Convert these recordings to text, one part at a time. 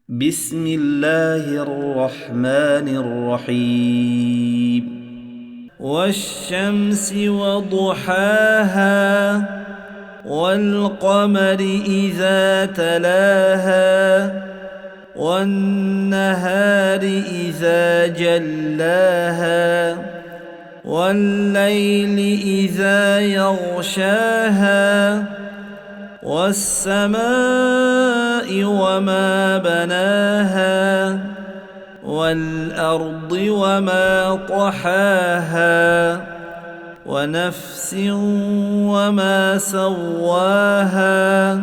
بسم الله الرحمن الرحيم والشمس وضحاها والقمر إذا تلاها والنهار إذا جلاها والليل إذا يغشاها والسماء وما بناها والأرض وما طحاها ونفس وما سواها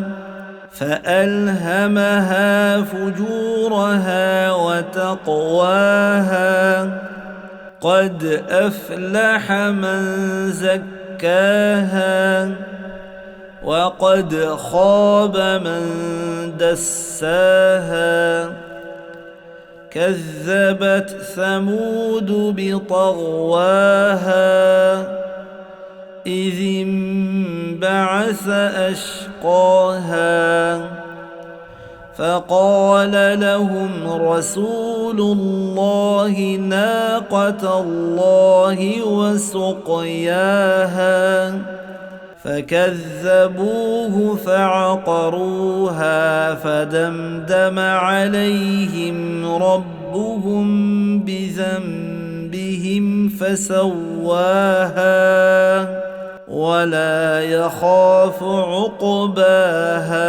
فألهمها فجورها وتقواها قد أفلح من زكاها وقد خاب من دساها كذبت ثمود بطغواها إذ انبعث أشقاها فقال لهم رسول الله ناقة الله وسقياها فكذبوه فعقروها فدمدم عليهم ربهم بذنبهم فسواها ولا يخاف عقباها.